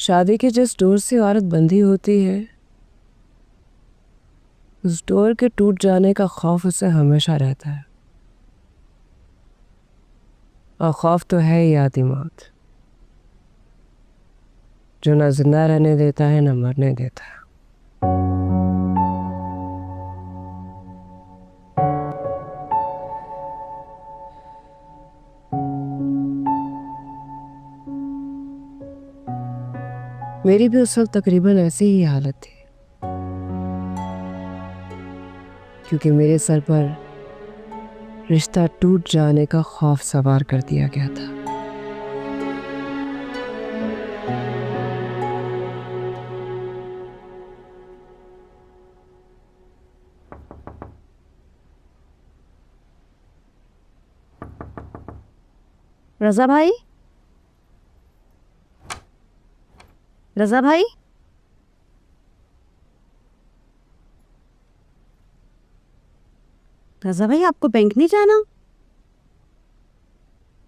शादी के जिस डोर से औरत बंधी होती है, उस डोर के टूट जाने का खौफ उसे हमेशा रहता है। और खौफ तो है ही आदि मौत, जो ना जिंदा रहने देता है ना मरने देता है। मेरी भी उस वक्त तकरीबन ऐसी ही हालत थी, क्योंकि मेरे सर पर रिश्ता टूट जाने का खौफ सवार कर दिया गया था। रजा भाई, रजा भाई, रजा भाई, आपको बैंक नहीं जाना?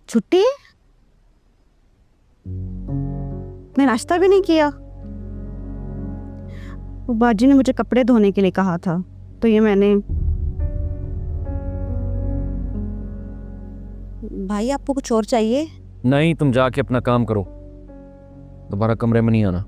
छुट्टी है? मैं नाश्ता भी नहीं किया। वो बाजी ने मुझे कपड़े धोने के लिए कहा था, तो ये मैंने। भाई आपको कुछ और चाहिए? नहीं, तुम जाके अपना काम करो, दोबारा कमरे में नहीं आना।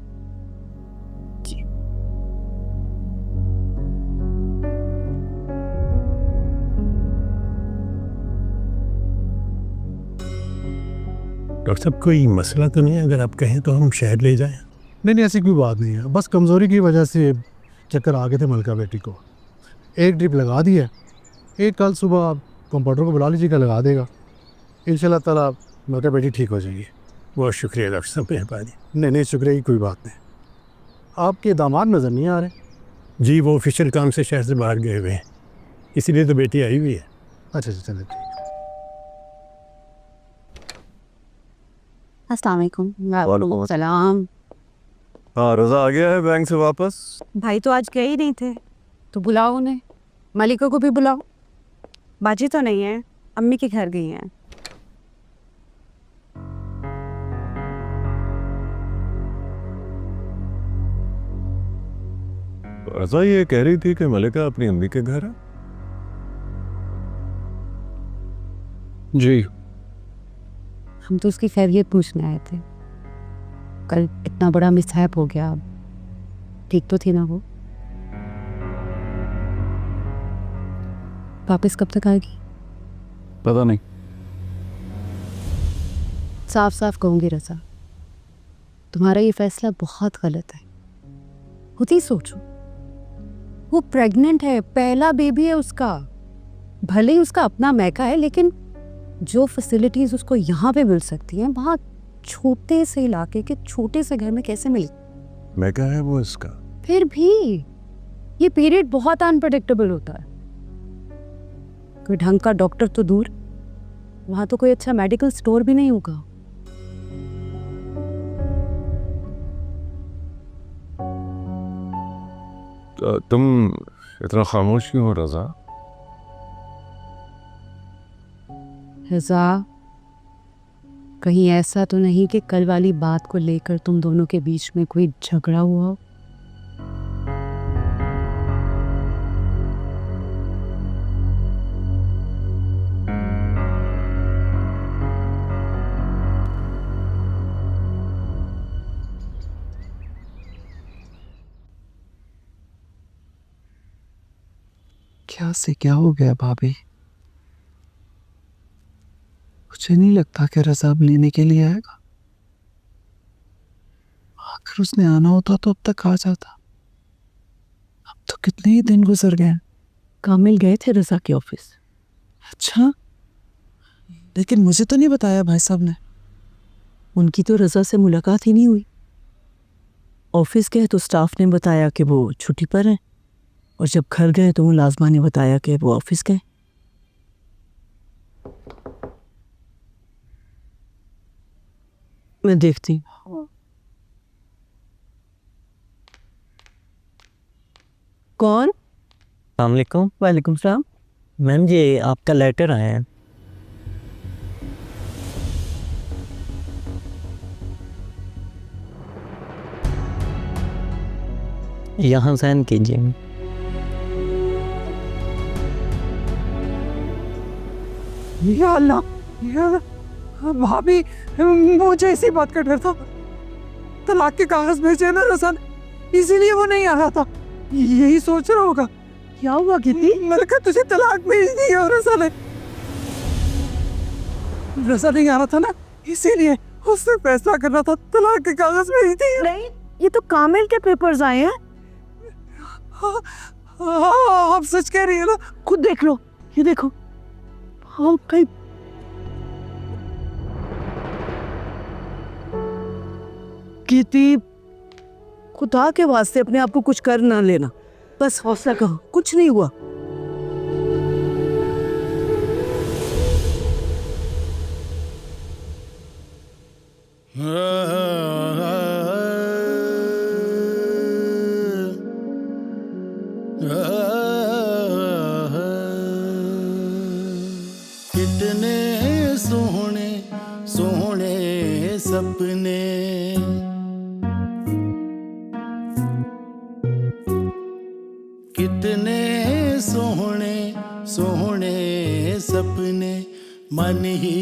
डॉक्टर साहब, कोई मसला तो नहीं है? अगर आप कहें तो हम शहर ले जाएं। नहीं, ऐसी कोई बात नहीं है। बस कमज़ोरी की वजह से चक्कर आ गए थे मलका बेटी को। एक ड्रिप लगा दी है, एक कल सुबह कंपाउंडर को बुला लीजिएगा, लगा देगा। इंशाल्लाह ताला मलका बेटी ठीक हो जाएगी। बहुत शुक्रिया डॉक्टर साहब, मेहरबानी। नहीं, शुक्रिया की कोई बात नहीं। आपके दामाद नज़र नहीं आ रहे? जी, वो ऑफिशियल काम से शहर से बाहर गए हुए हैं, इसीलिए तो बेटी आई हुई है। अच्छा, चलिए ठीक। अस्सलाम वालेकुम। वालेकुम सलाम। हाँ, रजा आ गया है बैंक से वापस। भाई तो आज गए ही नहीं थे, तो बुलाओ उन्हें। मलिका को भी बुलाओ। बाजी तो नहीं है, अम्मी के घर गई हैं। रजा ये कह रही थी कि मलिका अपनी अम्मी के घर है। जी, हम तो उसकी खैरियत पूछने आए थे। कल इतना बड़ा मिसहैप हो गया, ठीक तो थी ना वो? वापस कब तक आएगी? पता नहीं। साफ साफ कहूंगी रजा, तुम्हारा ये फैसला बहुत गलत है। खुद ही सोचो, वो प्रेग्नेंट है, पहला बेबी है उसका। भले ही उसका अपना मैका है, लेकिन जो फैसिलिटीज उसको यहाँ पे मिल सकती हैं, वहाँ छोटे से इलाके के छोटे से घर में कैसे मिल? मैं क्या है वो इसका? फिर भी ये पीरियड बहुत अनप्रेडिक्टेबल होता है। कोई ढंग का डॉक्टर तो दूर, वहां तो कोई अच्छा मेडिकल स्टोर भी नहीं होगा। तुम इतना खामोश क्यों हो रजा? रजा, कहीं ऐसा तो नहीं कि कल वाली बात को लेकर तुम दोनों के बीच में कोई झगड़ा हुआ हो? क्या से क्या हो गया भाभी? मुझे नहीं लगता कि रजा अब लेने के लिए आएगा। अगर उसने आना होता तो अब तक आ जाता। अब तो कितने ही दिन गुजर गए। कामिल गए थे रजा के ऑफिस। अच्छा, लेकिन मुझे तो नहीं बताया भाई साहब ने। उनकी तो रजा से मुलाकात ही नहीं हुई। ऑफिस गए तो स्टाफ ने बताया कि वो छुट्टी पर हैं, और जब घर गए तो मुलाजमा ने बताया कि वो ऑफिस गए। मैं देखती हूँ। कौन? अस्सलाम वालेकुम। वालेकुम सलाम। मैम, ये आपका लेटर आया है। यहाँ साइन कीजिए। या अल्लाह, या अल्लाह, भाभी मुझे इसी बात का डर था। तलाक के कागज भेजे ना रसा ने, इसीलिए वो नहीं आ रहा था। यही सोच रहा होगा क्या हुआ कीर्ति। मलका तुझे तलाक भेज दी और रसा ने, रसा नहीं आ रहा था ना, इसीलिए उससे फैसला कर रहा था, तलाक के कागज भेज दिए। नहीं, ये तो कामिल के पेपर्स आए हैं। हाँ, आप सच कह रही है ना। खुद देख लो, ये देखो। हाँ कहीं कीर्ति, खुदा के वास्ते अपने आप को कुछ कर ना लेना, बस हौसला करो, कुछ नहीं हुआ। कितने सोहने सोहने सपने, कितने सोहने सोहने सपने, मन ही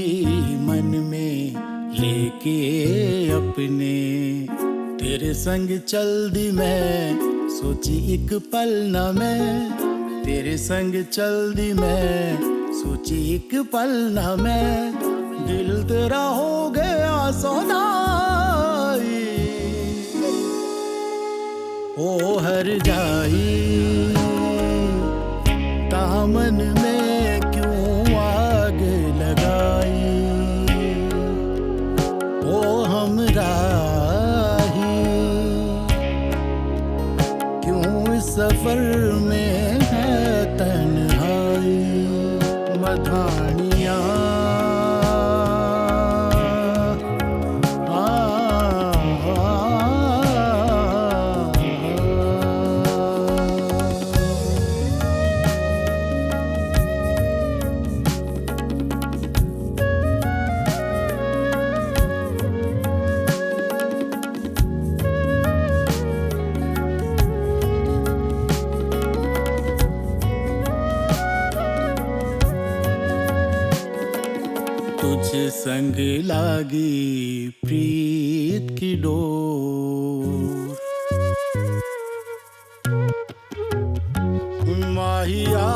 मन में लेके अपने। तेरे संग चल दी मैं, सोची एक पल ना मैं। तेरे संग चल दी मैं, सोची एक पल ना मैं। दिल तेरा हो गया सौदाई, ओ हर जाई। दामन में क्यों आग लगाई, ओ हमराही। क्यों इस सफर में है तन्हाई। मधानियाँ तुझ संग लागी प्रीत की डोर। माहिया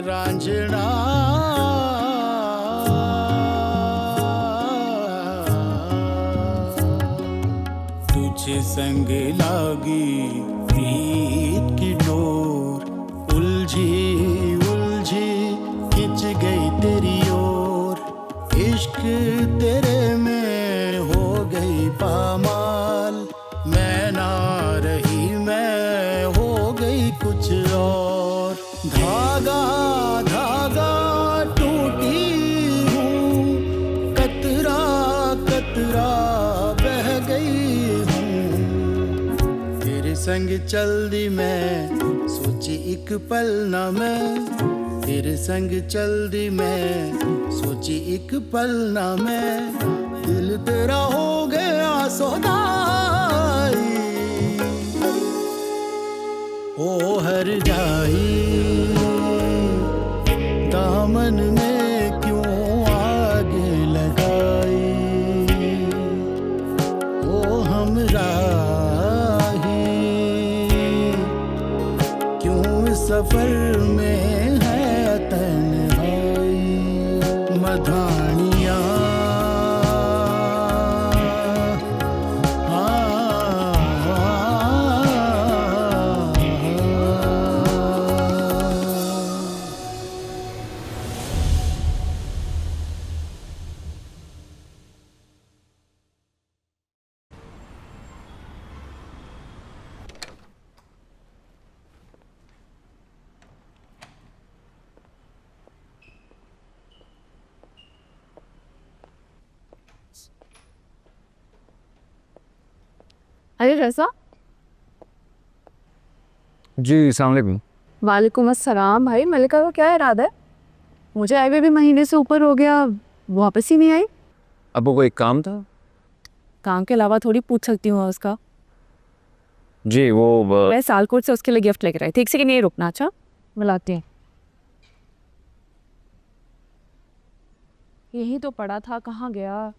रांझना तुझ संग लागी प्रीत की डोर। उलझी उलझी खिंच गई तेरी ओर। इश्क तेरे में हो गई पामाल। मैं ना रही मैं हो गई कुछ और। धागा धागा टूटी हूँ, कतरा कतरा बह गई हूँ। तेरे संग चल दी मैं, सोची एक पल ना मैं। तेरे संग चल दी मैं, सोची एक पल ना मैं। दिल तेरा हो गया सौदाई, ओ हर जाई। दामन में क्यों आग लगाई, ओ हमराही। क्यों सफर में है तन्हाई। मधानियाँ अरे रज़ा। जी अस्सलाम वालेकुम। वालेकुम अस्सलाम। भाई मलिका का क्या इरादा है? मुझे आए हुए भी महीने से ऊपर हो गया, वापस ही नहीं आई। अब वो कोई काम था? काम के अलावा थोड़ी पूछ सकती हूँ उसका। जी वो मैं सालकोट से उसके लिए गिफ्ट लेकर आई थी। एक सेकंड, यहीं रुकना। अच्छा, मिलाती हैं। यही तो पड़ा था, कहाँ गया?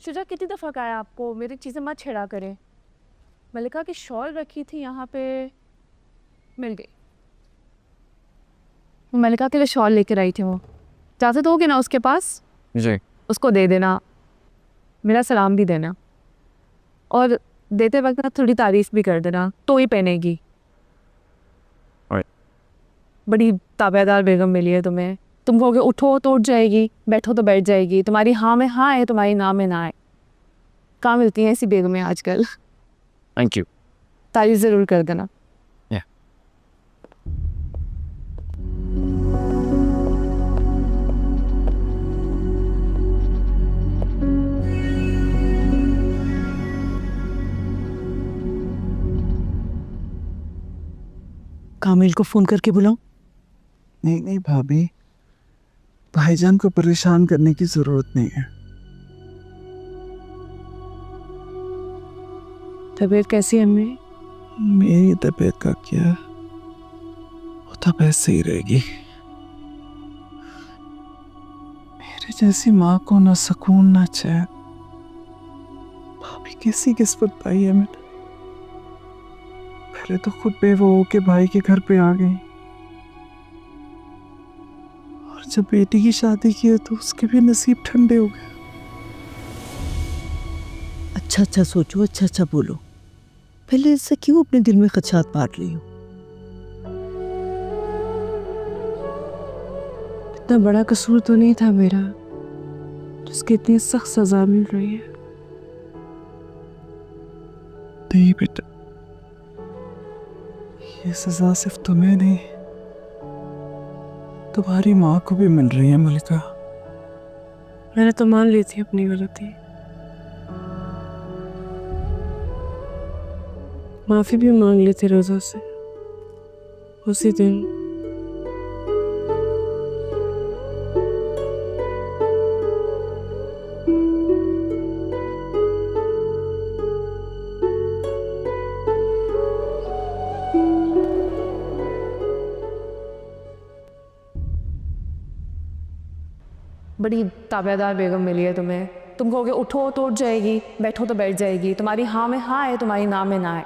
शुजा कितनी दफ़ा कहा है आपको मेरी चीज़ें मत छेड़ा करें। मलिका की शॉल रखी थी यहाँ पे, मिल गई। मलिका के लिए शॉल लेकर आई थी वो। इजाज़त दोगे ना उसके पास? जी उसको दे देना, मेरा सलाम भी देना, और देते वक्त ना थोड़ी तारीफ भी कर देना, तो ही पहनेगी। Right. बड़ी ताबेदार बेगम मिली है तुम्हें। तुम कहोगे उठो तो उठ जाएगी, बैठो तो बैठ जाएगी, तुम्हारी हाँ में हाँ है, तुम्हारी ना में ना है। कहाँ मिलती हैं ऐसी बेगमें आजकल। Thank you. तारीफ ज़रूर कर देना। Yeah. कामिल को फोन करके बुलाऊं? नहीं नहीं भाभी, भाईजान को परेशान करने की जरूरत नहीं है। तबीयत कैसी है अम्मी? मेरी तबीयत का क्या, वो तो ऐसे ही रहेगी। मेरे जैसी माँ को ना सुकून ना चैन। भाभी कैसी किस्मत पाई है मैंने। पहले तो खुद बेवो होके भाई के घर पे आ गई, और जब बेटी की शादी की है तो उसके भी नसीब ठंडे हो गए। अच्छा अच्छा सोचो, अच्छा अच्छा बोलो। पहले इससे क्यों अपने दिल में खदशात बांट रही हो? इतना बड़ा कसूर तो नहीं था मेरा जिसकी इतनी सख्त सजा मिल रही है। नहीं बेटा, ये सजा सिर्फ तुम्हें नहीं, तुम्हारी माँ को भी मिल रही है मलिका। मैंने तो मान ली थी अपनी गलती, माफी भी मांग ली थी रोजा से उसी दिन। बड़ी ताबेदार बेगम मिली है तुम्हें। तुम कहोगे उठो तो उठ जाएगी, बैठो तो बैठ जाएगी, तुम्हारी हाँ में हाँ है, तुम्हारी ना में ना है।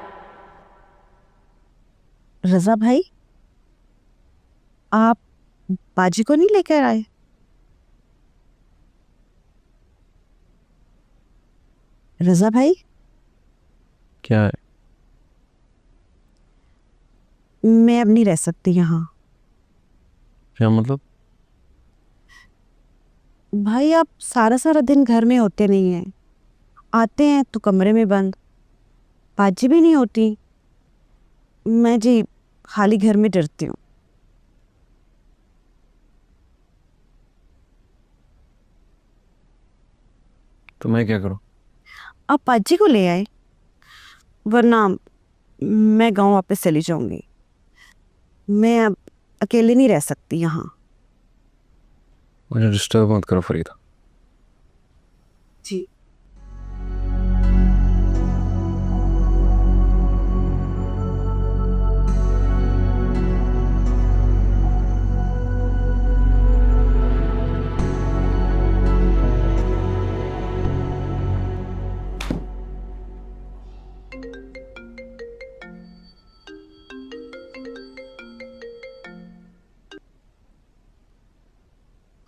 रजा भाई, आप बाजी को नहीं लेकर आए? रजा भाई, क्या है? मैं अब नहीं रह सकती यहाँ। क्या मतलब? भाई आप सारा सारा दिन घर में होते नहीं हैं, आते हैं तो कमरे में बंद, बाजी भी नहीं होती। मैं जी खाली घर में डरती हूँ। तो मैं क्या करूं? आप पाजी को ले आए, वरना मैं गांव वापस चली जाऊंगी। मैं अब अकेले नहीं रह सकती यहाँ। मुझे डिस्टर्ब मत करो फरीदा। जी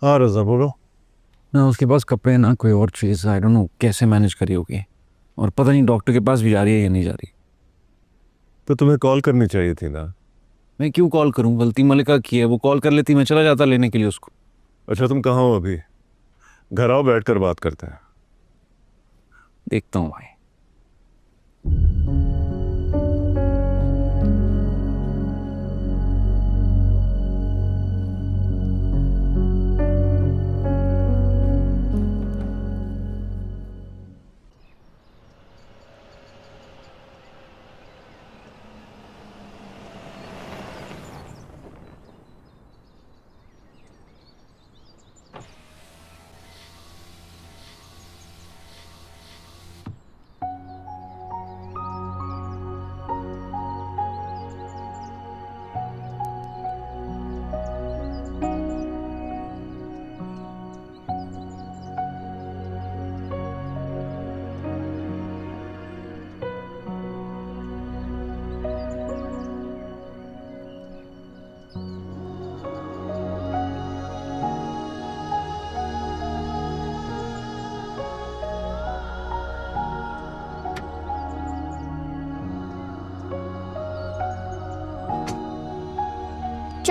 हाँ रजा बोलो। ना उसके पास कपड़े ना कोई और चीज़, आई डोंट नो कैसे मैनेज करी होगी, और पता नहीं डॉक्टर के पास भी जा रही है या नहीं जा रही। तो तुम्हें कॉल करनी चाहिए थी ना। मैं क्यों कॉल करूं? गलती मलिका की है, वो कॉल कर लेती, मैं चला जाता लेने के लिए उसको। अच्छा तुम कहाँ हो अभी? घर आओ, बैठ कर बात करते हैं। देखता हूँ भाई।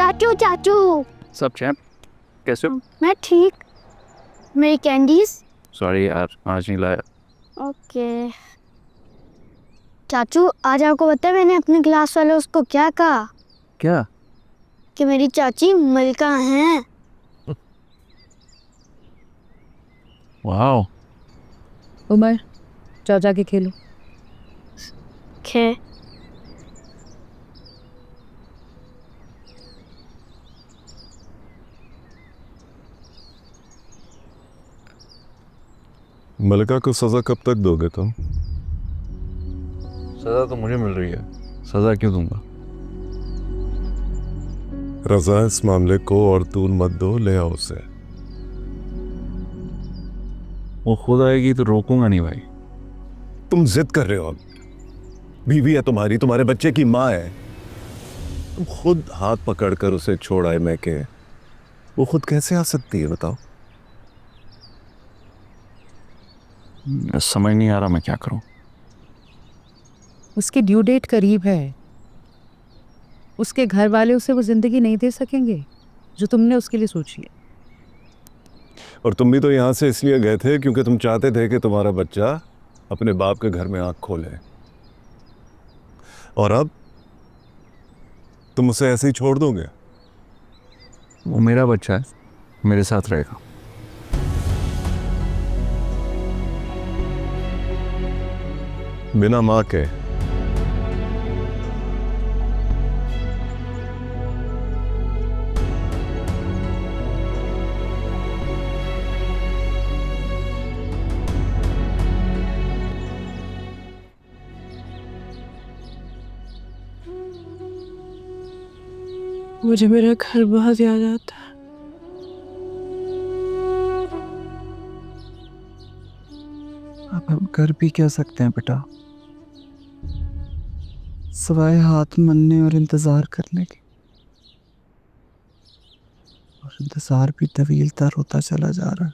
चाचू चाचू। सब चैप, कैसे हो? मैं ठीक। मेरी कैंडीज। सॉरी यार, आज नहीं लाया। ओके चाचू, आज आपको पता है मैंने अपने क्लास वाले उसको क्या कहा? क्या? कि मेरी चाची मलिका हैं। वाओ। उमर, जाओ जाके खेलो। खे मलिका को सजा कब तक दोगे तुम? सजा तो मुझे मिल रही है, सजा क्यों दूंगा? रजा, इस मामले को और तूल मत दो, ले आओ उसे। वो खुद आएगी तो रोकूंगा नहीं भाई। तुम जिद कर रहे हो। अब बीवी है तुम्हारी, तुम्हारे बच्चे की माँ है, तुम खुद हाथ पकड़कर उसे छोड़ आए मैं के, वो खुद कैसे आ सकती है बताओ? समझ नहीं आ रहा मैं क्या करूं। उसकी ड्यू डेट करीब है। उसके घर वाले उसे वो जिंदगी नहीं दे सकेंगे जो तुमने उसके लिए सोची है। और तुम भी तो यहाँ से इसलिए गए थे क्योंकि तुम चाहते थे कि तुम्हारा बच्चा अपने बाप के घर में आंख खोले, और अब तुम उसे ऐसे ही छोड़ दोगे? वो मेरा बच्चा है, मेरे साथ रहेगा। बिना माँ के? मुझे मेरा घर बहुत याद आता है। अब हम कर भी क्या सकते हैं बेटा, सिवाय हाथ मनने और इंतजार करने के। और इंतजार भी तवील तर होता चला जा रहा है।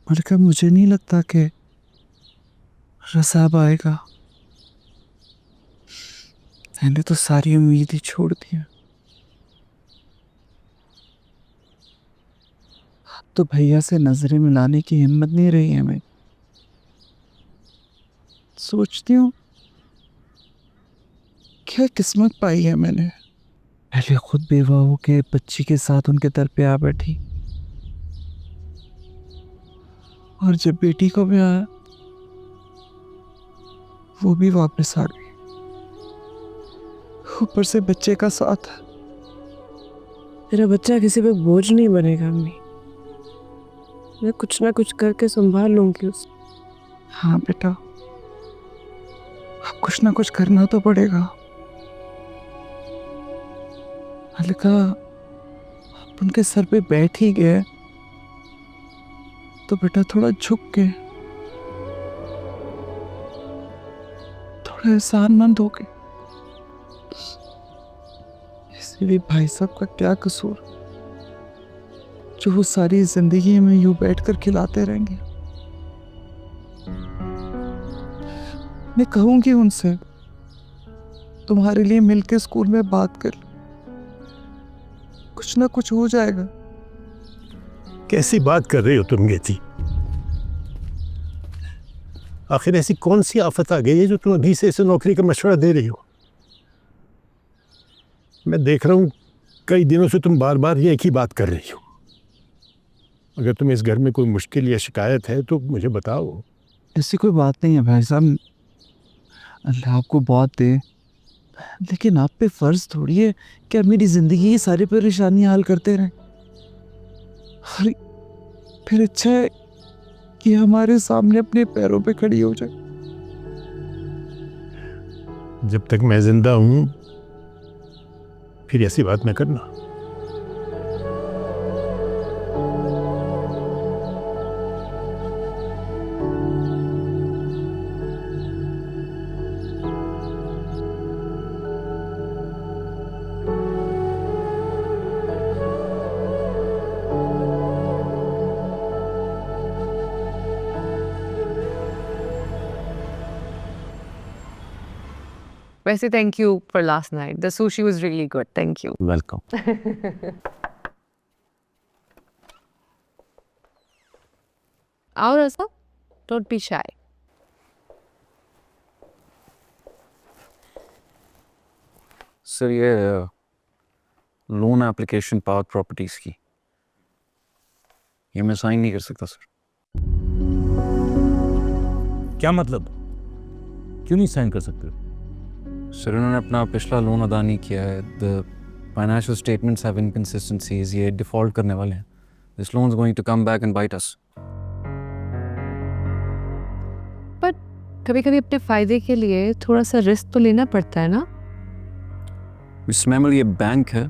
मलिका, मुझे नहीं लगता कि रसाब आएगा। मैंने तो सारी उम्मीद ही छोड़ दी है। तो भैया से नजरें मिलाने की हिम्मत नहीं रही है। मैं सोचती हूँ क्या किस्मत पाई है मैंने। पहले खुद बेवा हो के बच्ची के साथ उनके दर पे आ बैठी, और जब बेटी को भी आया वो भी वापस आ गई। ऊपर से बच्चे का साथ। मेरा बच्चा किसी पे बोझ नहीं बनेगा अम्मी। मैं कुछ ना कुछ करके संभाल लूंगी उसे। हाँ बेटा, अब कुछ ना कुछ करना तो पड़ेगा। मलिका, आप उनके सर पे बैठ ही गए तो बेटा थोड़ा झुक के, थोड़ा एहसानमंद हो गए। इसलिए भाई साहब का क्या कसूर जो वो सारी जिंदगी में यूं बैठकर खिलाते रहेंगे। मैं कहूंगी उनसे तुम्हारे लिए मिलके स्कूल में बात कर, कुछ ना कुछ हो जाएगा। कैसी बात कर रही हो तुम गेती? आखिर ऐसी कौन सी आफत आ गई है जो तुम अभी से इसे नौकरी का मशवरा दे रही हो? मैं देख रहा हूँ कई दिनों से तुम बार बार ये एक ही बात कर रही हो। अगर तुम्हें इस घर में कोई मुश्किल या शिकायत है तो मुझे बताओ। ऐसी कोई बात नहीं है भाई साहब, अल्लाह आपको बहुत दे, लेकिन आप पे फर्ज थोड़ी है कि आप मेरी जिंदगी की सारी परेशानियां हल करते रहें। अरे फिर अच्छा है कि हमारे सामने अपने पैरों पे खड़ी हो जाए। जब तक मैं जिंदा हूं फिर ऐसी बात न करना। वैसे thank you for last night, the sushi was really good, thank you. Welcome. आओ रसा, डोंट बी शाय। सर ये लोन एप्लीकेशन पावर्ड प्रॉपर्टीज की, ये मैं साइन नहीं कर सकता सर। क्या मतलब? क्यों नहीं साइन कर सकते? सर उन्होंने अपना पिछला लोन अदा नहीं किया है, the financial statements have inconsistencies, ये डिफॉल्ट करने वाले हैं। This loan is going to come back and bite us. पर कभी कभी अपने फायदे के लिए थोड़ा सा रिस्क तो लेना पड़ता है ना। मिस मैमल, ये बैंक है,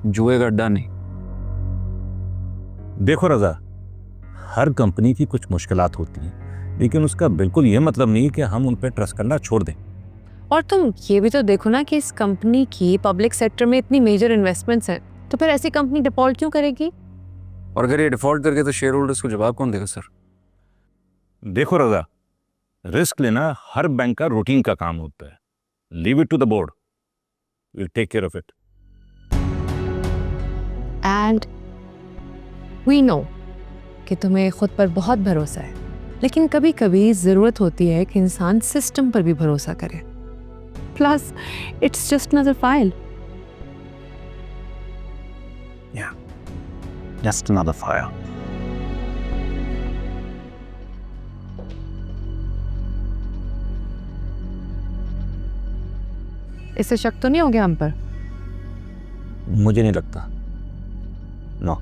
जुए का अड्डा नहीं। देखो रजा, हर कंपनी की कुछ मुश्किलात होती हैं, लेकिन उसका बिल्कुल ये मतलब नहीं कि हम उन पर ट्रस्ट करना छोड़ दें। और तुम ये भी तो देखो ना कि इस कंपनी की पब्लिक सेक्टर में इतनी मेजर इन्वेस्टमेंट्स हैं, तो फिर ऐसी कंपनी डिफॉल्ट क्यों करेगी? और अगर ये डिफॉल्ट करके तो शेयर होल्डर्स को जवाब कौन देगा सर? देखो रजा, रिस्क लेना हर बैंक का रूटीन का काम होता है। Leave it to the board, will take care of it. And we know कि तुम्हें खुद पर बहुत भरोसा है, लेकिन कभी कभी ज़रूरत होती है कि इंसान सिस्टम पर भी भरोसा करे। Plus it's just another file. Yeah, just another file. इससे शक तो नहीं हो गया हम पर? मुझे नहीं लगता। नो।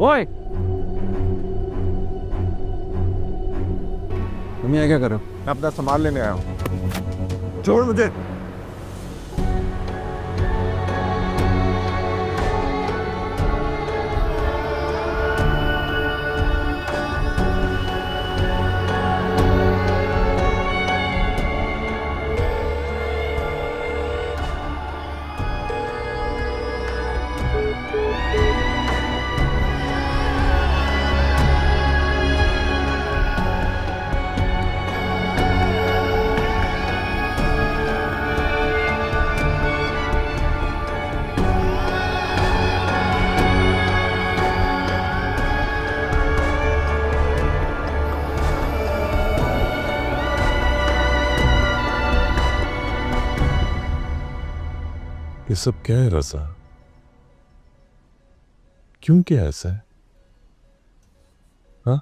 ओए, तुम यहाँ क्या कर रहे हो? मैं अपना सामान लेने आया हूँ, छोड़ मुझे। ये सब क्या है रजा? क्यों क्या ऐसा है? हाँ,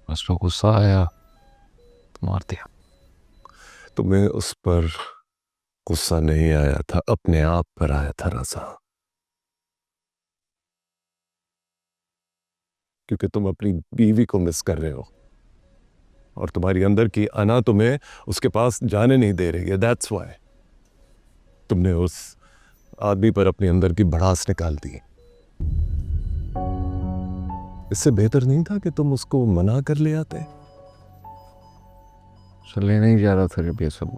बस तो गुस्सा आया तो मार दिया। तुम्हें उस पर गुस्सा नहीं आया था, अपने आप पर आया था रजा, क्योंकि तुम अपनी बीवी को मिस कर रहे हो और तुम्हारी अंदर की अना तुम्हें उसके पास जाने नहीं दे रही है। दैट्स व्हाई तुमने उस आदमी पर अपने अंदर की भड़ास निकाल दी। इससे बेहतर नहीं था कि तुम उसको मना कर ले आते? चले नहीं जा रहा था जब ये सब।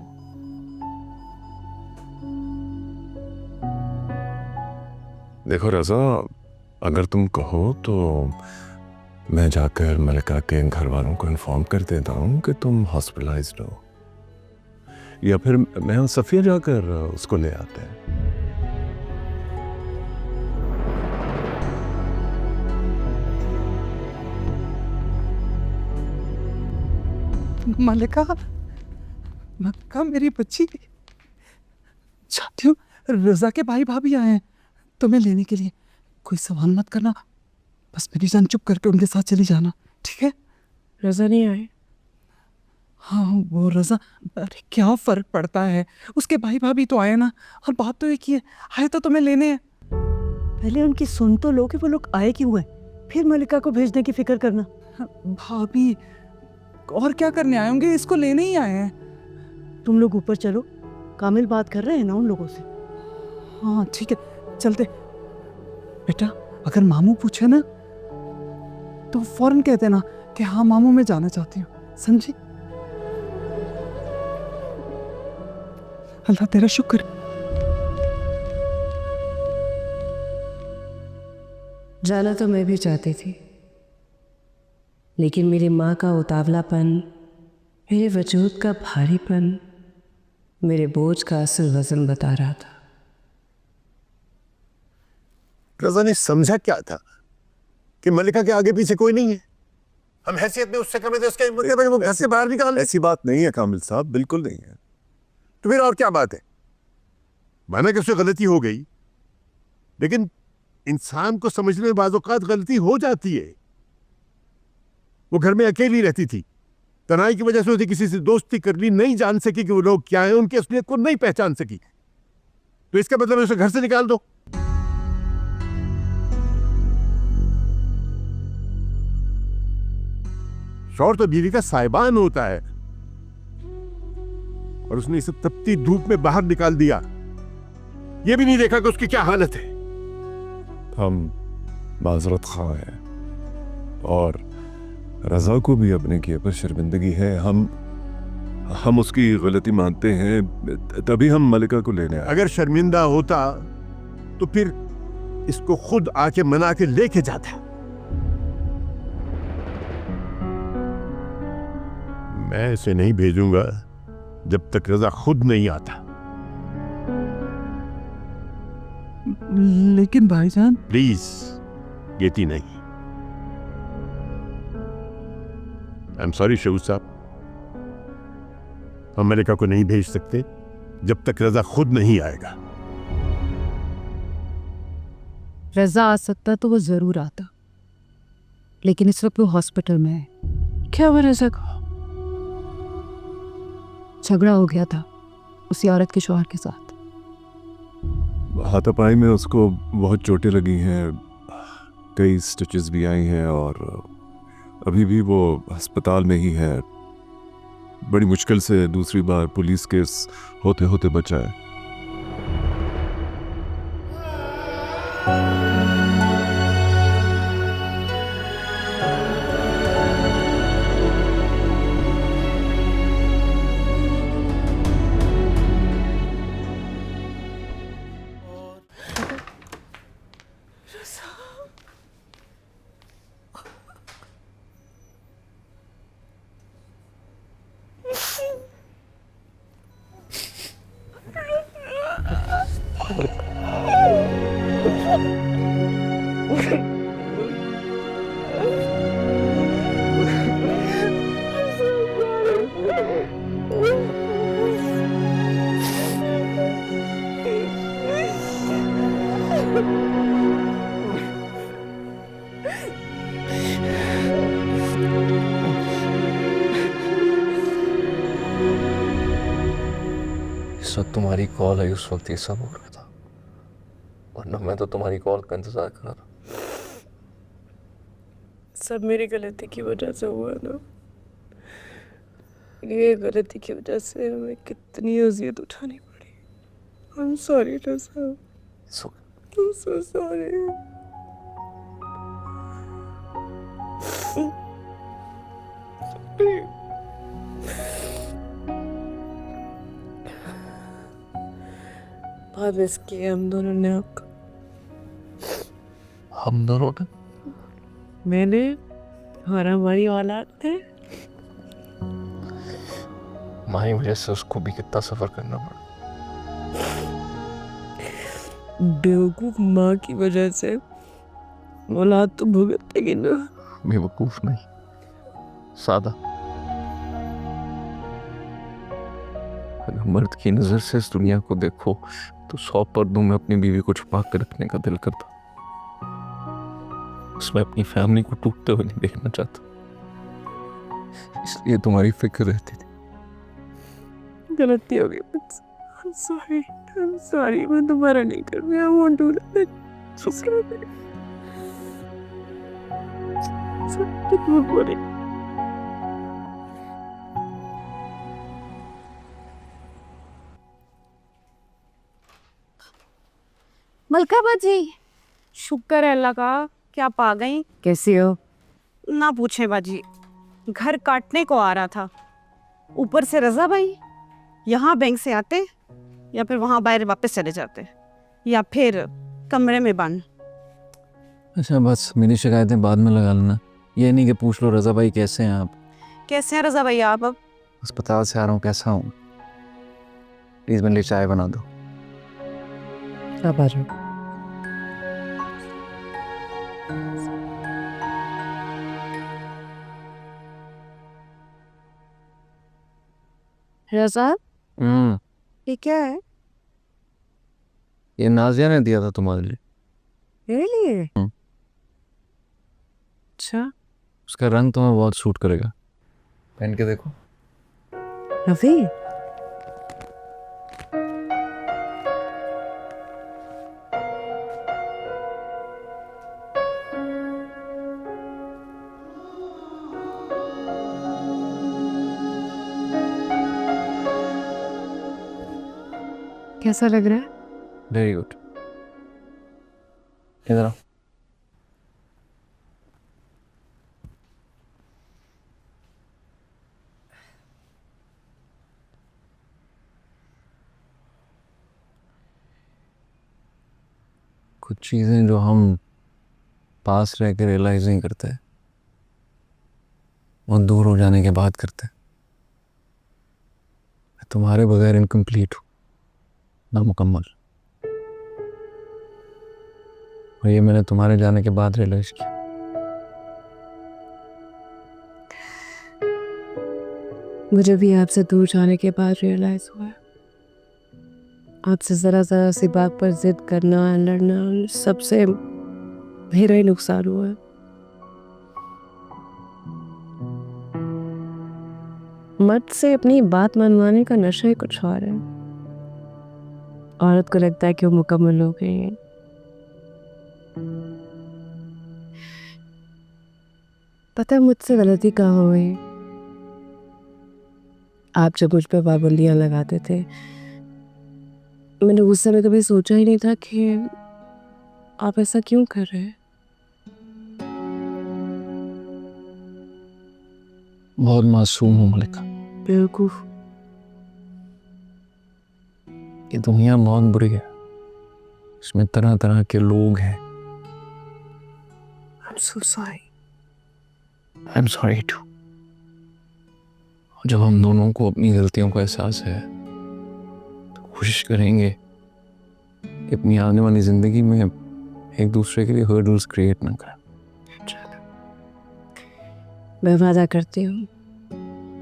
देखो रजा, अगर तुम कहो तो मैं जाकर मलिका के घर वालों को इन्फॉर्म कर देता हूँ कि तुम हॉस्पिटलाइज्ड हो, या फिर मैं और सफिया जाकर उसको ले आते हैं। मलिका, मक्का मेरी बच्ची, चाहती हूँ रजा के भाई भाभी आए हैं तुम्हें लेने के लिए। कोई सवाल मत करना, बस मेरी जान चुप करके उनके साथ चली जाना, ठीक है? रजा नहीं आए? हाँ वो रजा, अरे क्या फर्क पड़ता है, उसके भाई भाभी तो आए ना, और बात तो एक ही है, आए तो तुम्हें लेने हैं। पहले उनकी सुन तो लो कि वो लोग आए क्यों हैं, फिर मलिका को भेजने की फिक्र करना। भाभी और क्या करने आए होंगे, इसको लेने ही आए हैं। तुम लोग ऊपर चलो, कामिल बात कर रहे हैं ना उन लोगों से। हाँ ठीक है, चलते। बेटा अगर मामू पूछे ना तो फौरन कह देना कि हाँ मामू मैं जाना चाहती हूँ, समझी? अल्लाह तेरा शुक्र। जाना तो मैं भी चाहती थी, लेकिन मेरी माँ का उतावलापन, मेरे वजूद का भारीपन मेरे बोझ का असल वजन बता रहा था। रजा ने समझा क्या था कि मलिका के आगे पीछे कोई नहीं है, हम हैसियत में उससे कम थे, उसके वो घर से बाहर निकाल। ऐसी बात नहीं है कामिल साहब, बिल्कुल नहीं है। तो फिर और क्या बात है? माना कि उससे गलती हो गई, लेकिन इंसान को समझने में बाज़ औक़ात गलती हो जाती है। वो घर में अकेली रहती थी, तनाई की वजह से उसने किसी से दोस्ती कर ली, नहीं जान सकी कि वो लोग क्या हैं, उनकी असलियत को नहीं पहचान सकी, तो इसका मतलब उसे घर से निकाल दो। शौहर तो बीवी का साहिबान होता है, और उसने इसे तपती धूप में बाहर निकाल दिया, ये भी नहीं देखा कि उसकी क्या हालत है। हम माजरत खा हैं और रजा को भी अपने किए पर शर्मिंदगी है। हम उसकी गलती मानते हैं, तभी हम मलिका को लेने आए। अगर शर्मिंदा होता तो फिर इसको खुद आके मना के लेके जाता। मैं इसे नहीं भेजूंगा जब तक रजा खुद नहीं आता। लेकिन भाईजान, प्लीज गेती नहीं। आई एम सॉरी शहूद साहब, हम मलिका को नहीं भेज सकते जब तक रजा खुद नहीं आएगा। रजा आ सकता तो वो जरूर आता, लेकिन इस वक्त वो हॉस्पिटल में है। क्या हुआ रजा को? झगड़ा हो गया था उसी औरत के शौहर के साथ। हाथापाई में उसको बहुत चोटें लगी हैं, कई स्टिचेस भी आई हैं और अभी भी वो अस्पताल में ही है। बड़ी मुश्किल से दूसरी बार पुलिस केस होते होते बचा है। इस वक्त तुम्हारी कॉल आई, उस वक्त ये सब हो रहा था, वरना मैं तो तुम्हारी कॉल का इंतजार कर रहा था। सब मेरी गलती की वजह से हुआ ना। ये गलती की वजह से हमें कितनी अजियत उठानी पड़ी। I'm sorry Raza. I'm so sorry। बहुत मिस किया हम दोनों ने आपको। हम दोनों ने? मैंने और हमारी औलाद ने। माही वजह से उसको भी कितना सफर करना पड़ा। बेवकूफ माँ की वजह से औलाद तो भुगतेगी ना। बेवकूफ नहीं, सादा। अगर मर्द की नजर से इस दुनिया को देखो तो 100 पर्दों में अपनी बीवी को छुपा कर रखने का दिल करता। उसमें अपनी फैमिली को टूटते हुए नहीं देखना चाहता, इसलिए तुम्हारी फिक्र रहती थी। गलती हो गई मुझसे। I'm sorry, I'm sorry। मैं दोबारा नहीं करूँगी। I won't do that। Don't worry। मलका बाजी, शुक्र है अल्लाह का कि आप आ गई। कैसी हो? ना पूछे बाजी, घर काटने को आ रहा था, ऊपर से रजा भाई यहाँ बैंक से आते या फिर वहाँ बाहर वापस चले जाते, या फिर कमरे में बंद। अच्छा बस मेरी शिकायतें बाद में लगा लेना, ये नहीं कि पूछ लो रज़ा भाई कैसे हैं आप। कैसे हैं रज़ा भैया आप अब? अस्पताल से आ रहा हूँ, कैसा हूँ? प्लीज़ मेरे लिए चाय बना दो। आप आ जाओ। रज़ा, हम्म, ये क्या है? ये नाजिया ने दिया था तुम्हारे लिए। मेरे लिए? अच्छा उसका रंग तुम्हें बहुत सूट करेगा, पहन के देखो। रफ़ी, कैसा लग रहा है? Very good. इधर आओ। कुछ चीज़ें जो हम पास रह के रियलाइज नहीं करते, वो दूर हो जाने के बाद करते। मैं तुम्हारे बगैर इनकम्प्लीट हूँ, नामुकम्मल। और ये मैंने तुम्हारे जाने के बाद रियलाइज किया। मुझे भी आपसे दूर जाने के बाद रियलाइज हुआ, आपसे ज़रा ज़रा सी बात पर जिद करना, लड़ना, सबसे मेरा ही नुकसान हुआ है। मर्द से अपनी बात मनवाने का नशा ही कुछ और है। औरत को लगता है कि वो मुकम्मल हो गई है। पता है मुझसे गलती कहाँ हुई? आप जब मुझ पर पाबंदियाँ लगाते थे, मैंने उस समय कभी सोचा ही नहीं था कि आप ऐसा क्यों कर रहे हैं। बहुत मासूम हूँ मलिका। बेवकूफ। ये दुनिया बहुत बुरी है, इसमें तरह तरह के लोग हैं। I'm so sorry. I'm sorry too। जब हम दोनों को अपनी गलतियों का एहसास है तो कोशिश करेंगे कि अपनी आने वाली जिंदगी में एक दूसरे के लिए हर्डल्स क्रिएट ना करें। मैं वादा करती हूँ,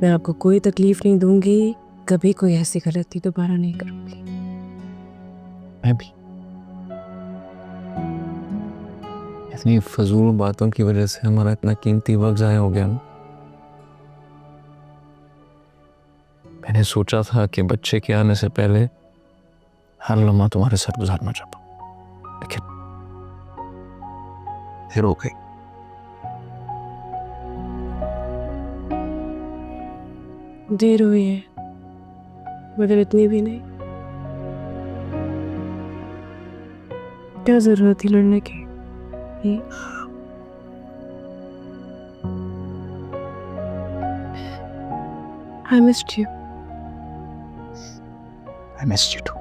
मैं आपको कोई तकलीफ नहीं दूंगी, कभी कोई ऐसी गलती दोबारा नहीं करूंगी। मैं भी। इतनी फजूल बातों की वजह से हमारा इतना कीमती वक्त ज़ाया हो गया ना। मैंने सोचा था कि बच्चे के आने से पहले हर लम्हा तुम्हारे साथ गुजारना चाहता हूँ, लेकिन फिर हो गई। देर हुई है, मगर इतनी भी नहीं। क्या जरूरत थी लड़ने की? I missed you. I missed you too।